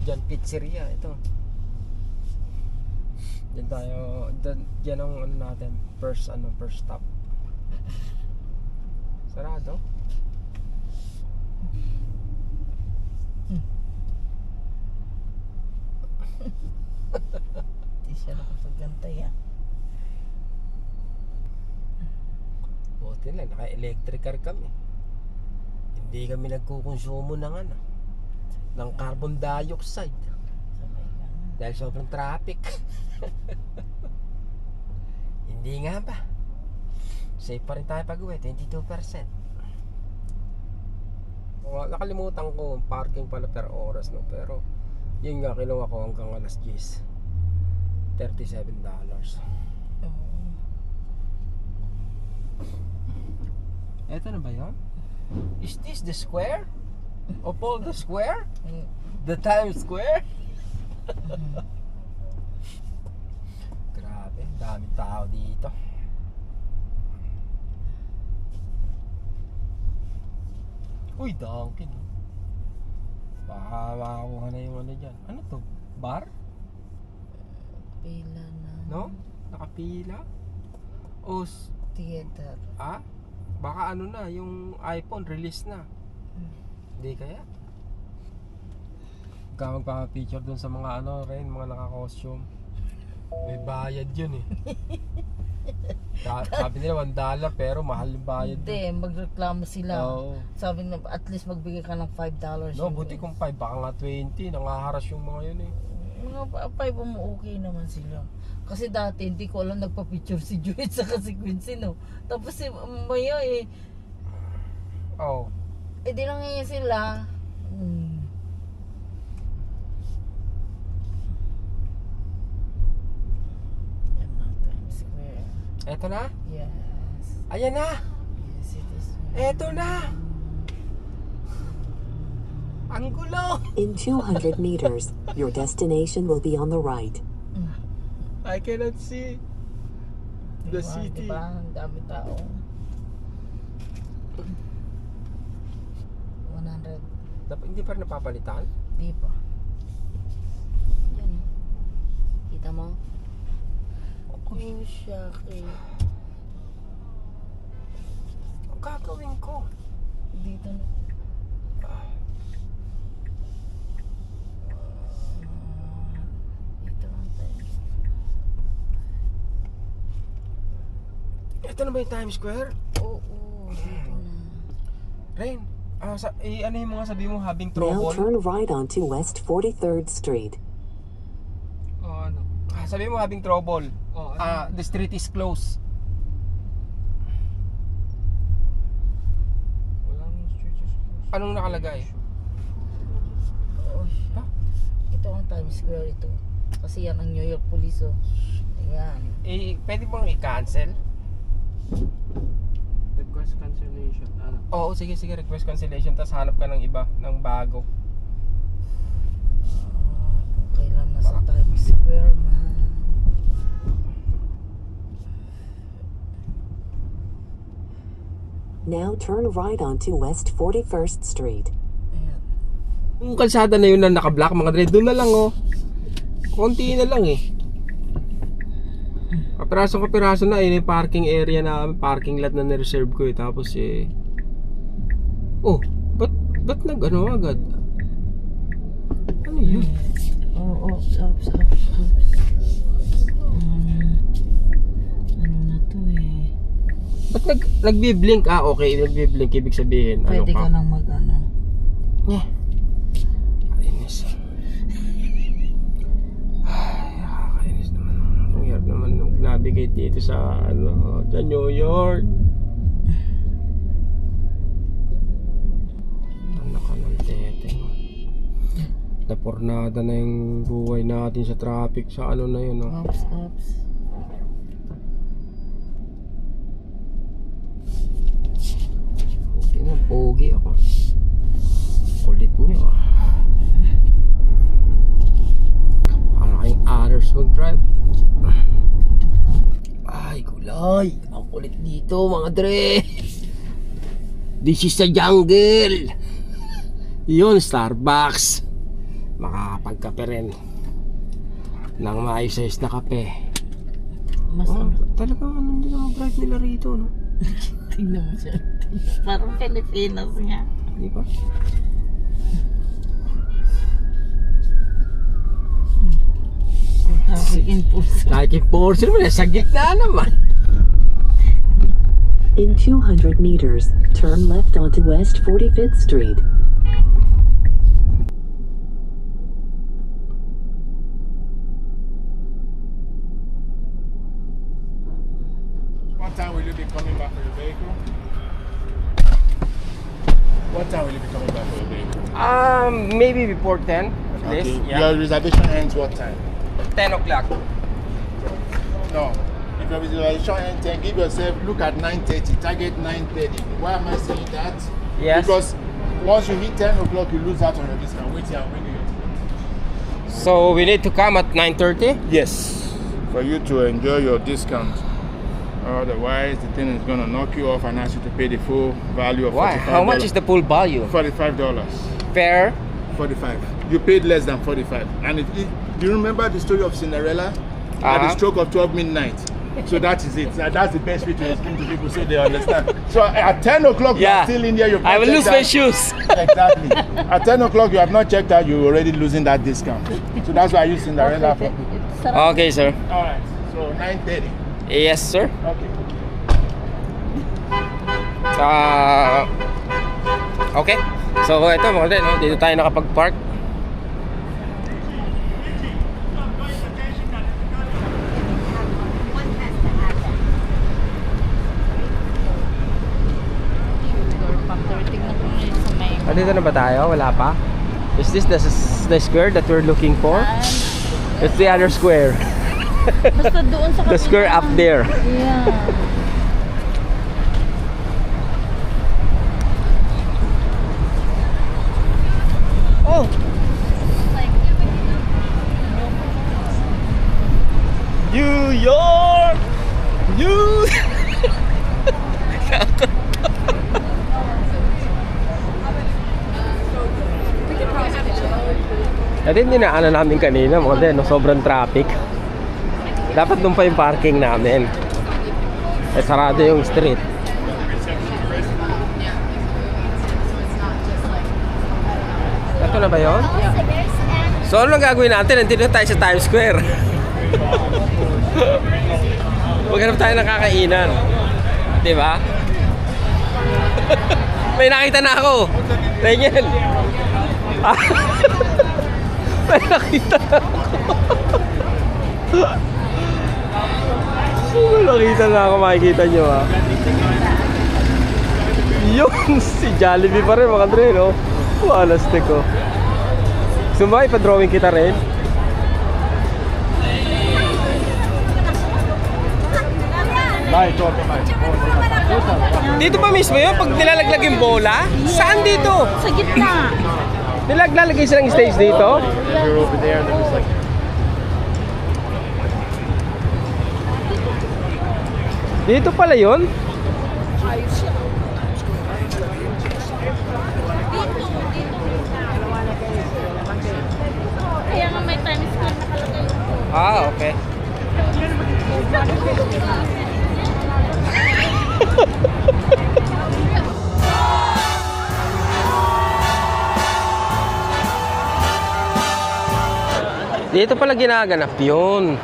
Diyan pizzeria ito. Diyan tayo, diyan ang ano natin, first stop. Sarado. Hindi siya nakapagantay ah. Buti lang, naka-electric car kami. Hindi kami nagkukonsumo ng carbon dioxide. Sabay ka na. Dahil sobrang traffic. Hindi nga ba? Safe pa rin tayo pag-uwi, 22%. Nakalimutan ko parking pala per oras, no? Pero yun nga, kinuha ko hanggang alas 10. $37. Eto na ba yun? Is this the square? Of all the square? The Times Square? Grabe, daming tao dito. Uy, Dunkin. Baka makakuha na yung ano dyan. Ano to? Bar? Pila na. No? Nakapila? O Theater. baka ano na, yung iPhone release na. Hindi kaya? Huwag magpapapicture dun sa mga ano rin, mga naka-costume. May bayad yun eh. Sabi nila $1 pero mahal yung bayad. Hindi, magreklamo sila. Oo. Sabi na at least magbigay ka ng $5. No, buti kung 5, baka nga 20. Nangaharas yung mga yun eh. Mga 5 mo okay naman sila. Kasi dati hindi ko alam nagpa-picture si Jewett sa si Quincy, no. Tapos si Maya Oh. di lang ngayon sila. Yan na, Times Square. Eto na? Yes. Ayan na! Yes, it is. Eto na! Ang gulo! In 200 meters, your destination will be on the right. I cannot see the Diba? city. Diba? Ang dami tao. 100. Hindi pa rin napapalitan? Di pa. Yan. Kita mo? Oh, shaki. Ang gagawin ko? Dito na. Dito lang tayo. Ito na ba yung Times Square? Oo, dito na. Rain, ano yung mga sabi mo, having Now trouble? turn right onto West 43rd Street. Ano? Sabi mo having trouble. The street is closed. Anong nakalagay? Oh, Ha? ito ang Times Square ito. Kasi yan ang New York Police, oh. Ayan. Pwede bang i-cancel? Request cancellation. Oo, sige, request cancellation. Tapos hanap ka ng iba, ng bago. Kung kailan nasa Times Square man. Now turn right onto West 41st Street. Ayan. Yung kalsada na yun na naka-block, mga dre, doon na lang oh. Konti na lang eh. Kapiraso na, yun yung parking area na, parking lot na nireserve ko eh. Tapos oh, ba't nag-ano agad? Ano yun? Oo, stop. Ano na to eh. Ba't nagbi-blink? Okay, nagbi-blink, ibig sabihin Pwede ano ka nang mag-ano. Kainis. Kainis naman. Ang hirap naman nung navigate dito sa sa New York. Anak ka ng teteng. Napornada na yung buhay natin sa traffic sa na yun Ops. Pogi ako. Kulit nyo Ang aking others mag-drive. Ay, kulay. Ang kulit dito, mga dre. This is the jungle. Yun, Starbucks. makakapagkape rin ng maayos-ayos na kape. Mas Talagang ano din ang drive nila rito, no? tingnan mo siya. Parang Pilipinas nga. Di ba? Like impulse naman, sa gitna naman. In 200 meters, turn left onto West 45th Street. What time will you be coming back for your vehicle? What time will you be coming back for your vehicle? Maybe before 10 at least. Your reservation ends what time? 10 o'clock. No. If your reservation ends 10, give yourself, look at 9:30, target 9:30. Why am I saying that? Yes. Because once you hit 10 o'clock, you lose out on your discount. Wait here, I'm bringing it. So we need to come at 9:30? Yes. For you to enjoy your discount. Otherwise, the thing is going to knock you off and ask you to pay the full value of Why? $45. How much is the full value? $45. Fair? 45. You paid less than 45. And do you remember the story of Cinderella? At the stroke of 12 midnight. So that is it. That's the best way to explain to people so they understand. So at 10 o'clock, you are still in there. I will lose my shoes. Exactly. At 10 o'clock, you have not checked out. You're already losing that discount. So that's why I use Cinderella for people. Okay, sir. All right. So 9:30. Yes, sir. Okay. Okay. So ito mga din, no? Dito tayo nakapag-park. Dito na ba tayo? Wala pa? Is this the square that we're looking for? It's the other square. Basta doon sa The square up there. Yeah. Oh! New York! New... Ito yung dinaanan namin kanina, mga din, no? Sobrang traffic. Dapat doon pa yung parking namin. Eh, sarado yung street. Ito na ba yun? So, ano lang gagawin natin? Nandito tayo sa Times Square. Maghanap tayo ng kakainan. Diba? May nakita na ako. Tingnan. May nakita na ako. May nakita na ako. Makikita nyo ha. Yun. Si Jollibee pa rin mga dre, no? Walastik ko. Gusto mo ba ipa-drawing kita rin? Dito pa mismo yun? Pag nilalaglag yung bola? Saan dito? Sa gitna. Nilalagay silang stage dito? Dito pala yun? Kaya nga may Times Square nakalagay. Ah, okay. Dito pala ginaganap yun.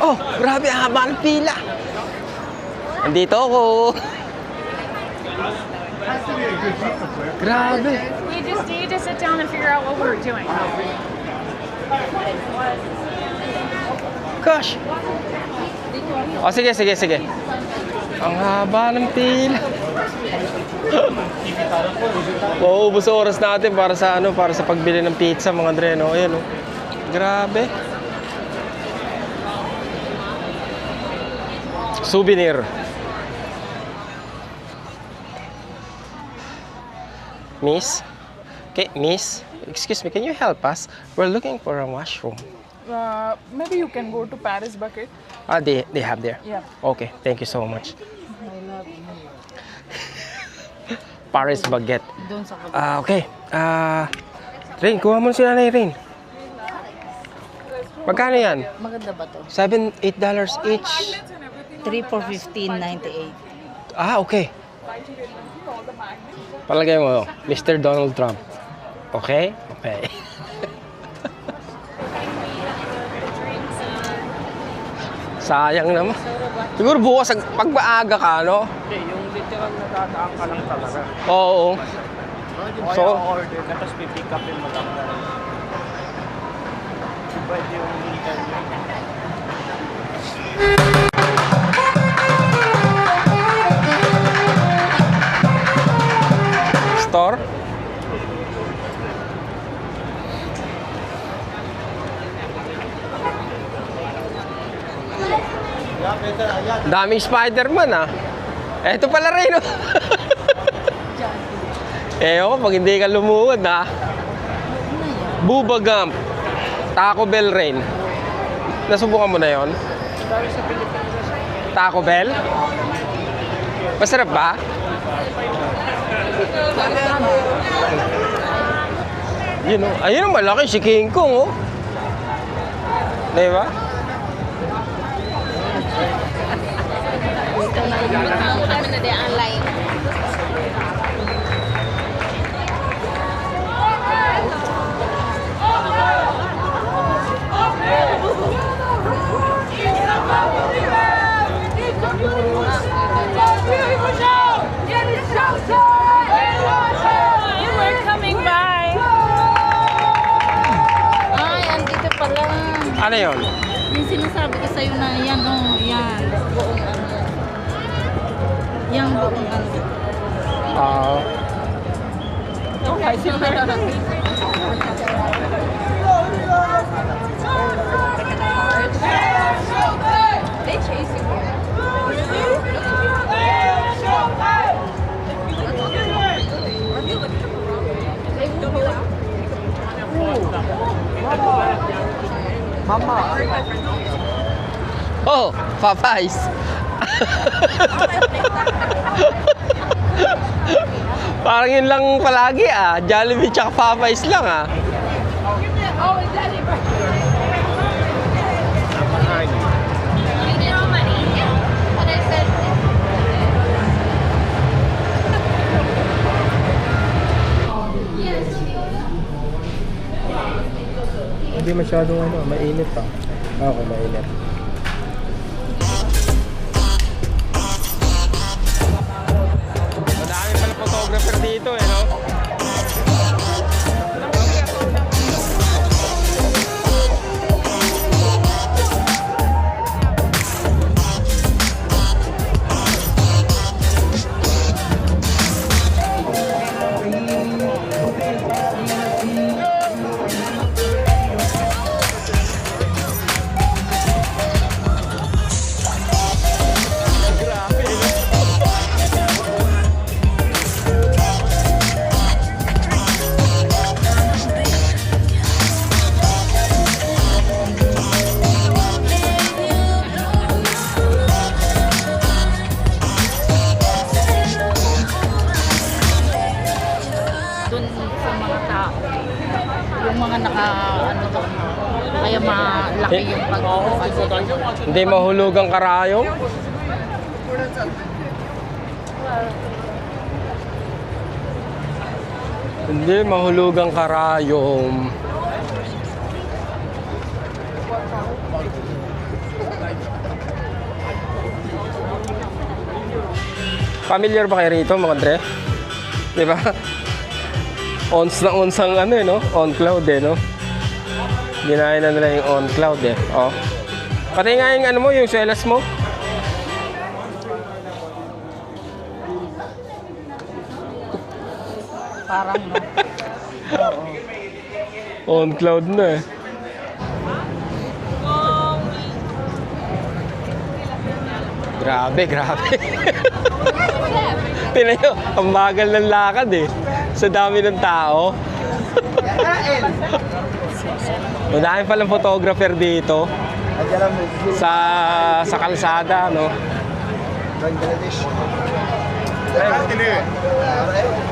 Oh, grabe, haba ng pila. Andito ako. Grabe. We just need to sit down and figure out what we're doing. Gosh. Oh, sige. Ang haba ng pila. Mauubos ang oras natin para sa pagbili ng pizza mga Dre, no? Ayan, oh. Grabe. Souvenir. Miss? Okay, Miss, excuse me, can you help us? We're looking for a washroom. Maybe you can go to Paris Bucket. Ah, they have there? Yeah. Okay, thank you so much. Paris Baguette. Doon sa kabila. Okay. Rain, kuha mo si Nanay Rain. Magkano yan? Maganda ba to? $7, $8 each. 3 for 15.98. Ah, okay. Palagay mo, Mr. Donald Trump. Okay? Okay. Sayang naman. Siguro bukas, pag maaga ka, no? Hindi, yung literal na dadaan ka lang talaga. Oo. So, order ka, tapos pipick upin mo lang. Pwede yung interview. Store? Daming Spider-Man ah. Eto pala rin oh. Pag hindi ka lumuhod ah. Bubba Gump. Taco Bell rin. Nasubukan mo na yon? Taco Bell? Masarap ba? Yun oh. Ayun ang malaki si King Kong oh. Diba? You were coming by. Ay, andito pala. Ano yun? Yung sinasabi ko sa'yo na yan, oh, yan. Buong ano. Yang buong ano. They chase you. Oh, Popeyes. Parang yun lang palagi ah. Jollibee tsaka Popeyes lang ah. Hindi masyadong ano, mainit pa. Okay, mainit. Madami pala photographer dito eh, no? Doon sa mga tao. Yung mga naka, ano doon. Kaya malaki yung pag-pag. Hindi mahulugang karayom. Hindi mahulugang karayom. Familiar ba kayo rito mga dre? Di ba? Ons na ons ang ano eh, no? On cloud eh, no? Ginaya na nila yung on cloud eh. Oh. Pati nga yung ano mo, yung selas mo. Parang, no? On cloud na eh. Grabe, grabe. Tingnan nyo, ang bagal ng lakad eh. Sa dami ng tao. Madami palang photographer dito. Sa kalsada, no?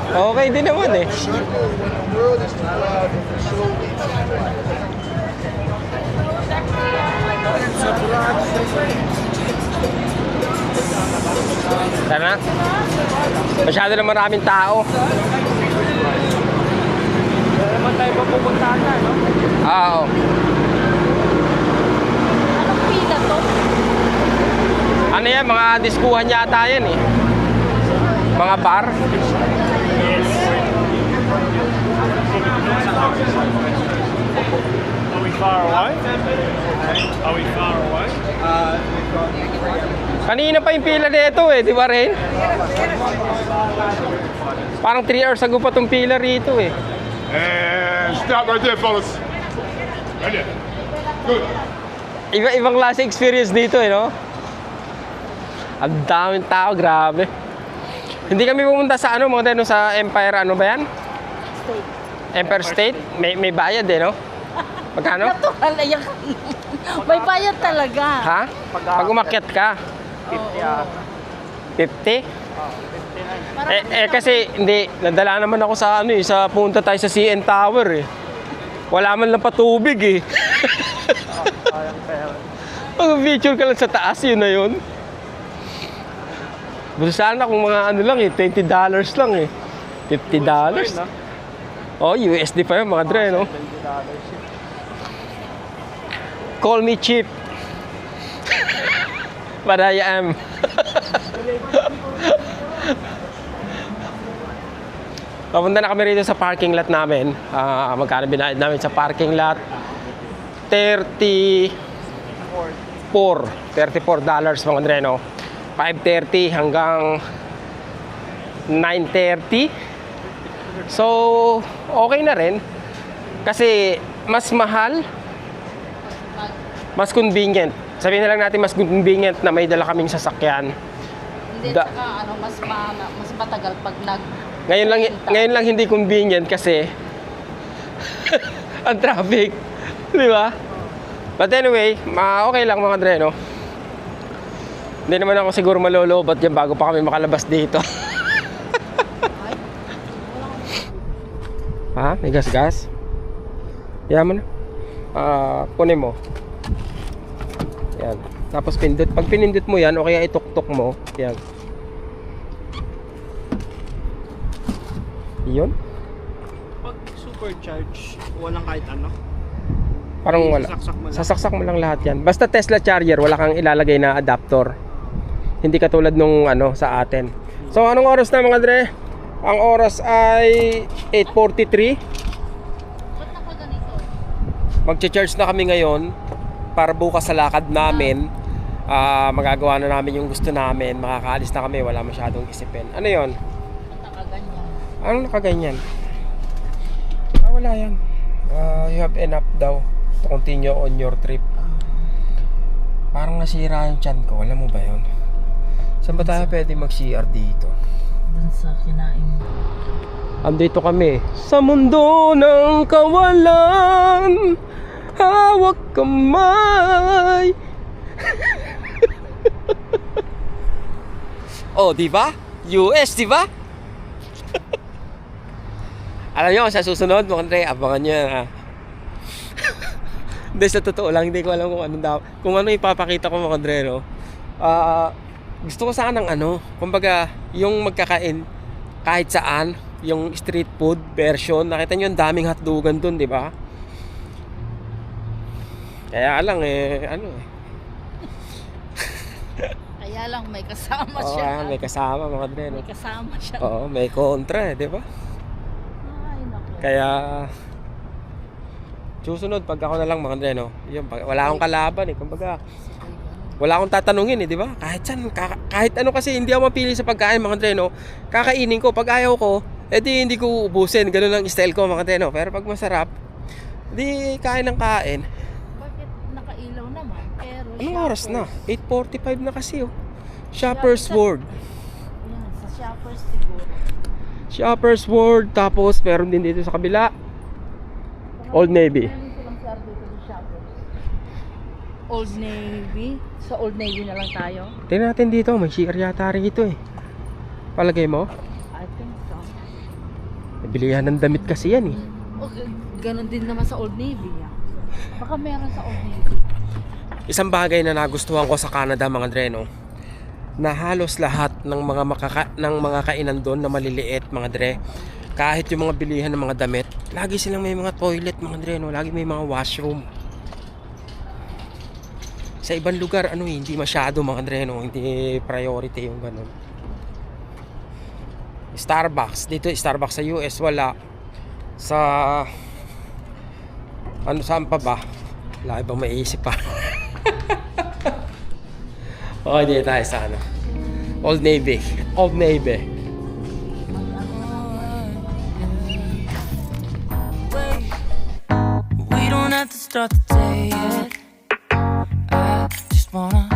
Okay din naman eh. Tara na. Masyado na maraming tao. Wala naman tayo pa pupuntahan na, no? Oo. Anong pila to? Ano yan? Mga diskuhan yata yan eh. Mga bar. Are we far away? Are we far away? Kanina pa yung pila dito eh, di ba rin? Parang 3 hours ago pa tong pila rito eh. And stop right there, fellas. Right there. Good. Ibang klase experience dito eh, no? Ang daming tao, grabe. Hindi kami pumunta sa ano, mga sa Empire, ano ba yan? State. Empire State? May bayad eh, no? Magkano? Natural, ayan. May bayad talaga. Ha? Pag umakyat ka? 50? Kasi hindi, nadala naman ako sa ano eh, sa punta tayo sa CN Tower eh. Wala man lang patubig eh. Mag-feature ka lang sa taas, yun na yun. Gusto sana kung mga ano lang eh, $20 lang eh. $50? Oh, USD pa yun mga dre, no? Call me cheap. But I am. Papunta na kami rito sa parking lot namin. Magkano binayad namin sa parking lot? $34 mga dre, no? 5:30 hanggang 9:30. So, okay na rin. Kasi mas mahal, mas convenient. Sabihin na lang natin mas convenient na may dala kaming sasakyan. Hindi, tsaka ano, mas matagal pag Ngayon lang hindi convenient kasi ang traffic. Di ba? But anyway, okay lang mga dre, no? Hindi naman ako siguro malolobot yan bago pa kami makalabas dito. Ha? May gas-gas? Yaman na. Kunin mo. Yan. Tapos pindot. Pag pinindot mo yan, o kaya ituktok mo. Yan. Yun. Pag supercharge, walang kahit ano. Parang wala. Sasaksak mo lang lahat yan. Basta Tesla charger, wala kang ilalagay na adapter. Hindi katulad nung ano sa atin. So anong oras na mga dre? Ang oras ay 8:43. Ba't nakaganito? Magche-charge na kami ngayon para bukas sa lakad namin. Magagawa na namin yung gusto namin. Makakaalis na kami, wala masyadong isipin. Ano yon? Ba't nakaganyan? Anong nakaganyan? Wala yan. You have enough daw to continue on your trip. Parang nasira yung tiyan ko. Alam mo ba yun? Saan ba tayo pwede mag-CR dito? Dun sa kinain mo. Andito kami sa mundo ng kawalan. Hawak kamay. Oh, di ba? US, di ba? Alam niyo, sa susunod, mga Andre, abangan niyo ha. Hindi, sa totoo lang, hindi ko alam kung ano ipapakita ko mga Andre, no? Gusto ko sanang kumbaga, yung magkakain kahit saan, yung street food version. Nakita niyo yung daming hotdogan dun, di ba? Kaya lang Kaya lang may kasama Oo, siya. may kasama mga Andre, no? May kasama siya. Oo, may kontra, di ba? Ay, naku. Kaya susunod pag ako na lang mga Andre, no? Yung, wala akong kalaban eh. Kumbaga, wala akong tatanungin eh, di ba? Kahit saan, kahit ano kasi hindi ako mapili sa pagkain mga Andre, no? Kakainin ko, pag ayaw ko, edi hindi ko ubusin. Ganun lang style ko mga Andre, no? Pero pag masarap, di kain ng kain. Bakit nakailaw naman? Pero Anong oras na? 8:45 na kasi oh. Shoppers World. Yan, sa Shoppers siguro. Shoppers World. Tapos, meron din dito sa kabila. Old Navy. Meron silang share dito sa Shoppers. Old Navy. Sa Old Navy na lang tayo. Tingnan natin dito. May share yata rito eh. Palagay mo? I think so. Bilihan ng damit kasi yan eh. Okay, ganun din naman sa Old Navy. Baka meron sa Old Navy. Isang bagay na nagustuhan ko sa Canada mga dre, no? Na halos lahat ng mga kainan doon na maliliit mga dre, kahit yung mga bilihan ng mga damit, lagi silang may mga toilet mga dre, no? Lagi may mga washroom. Sa ibang lugar hindi masyado mga dre, no? Hindi priority yung ganun. Starbucks dito, Starbucks sa US wala. Sa saan pa ba? Wala ibang maiisip pa. Okay, dito tayo sa Old Navy. Old Navy. We don't have to start the day yet. I just wanna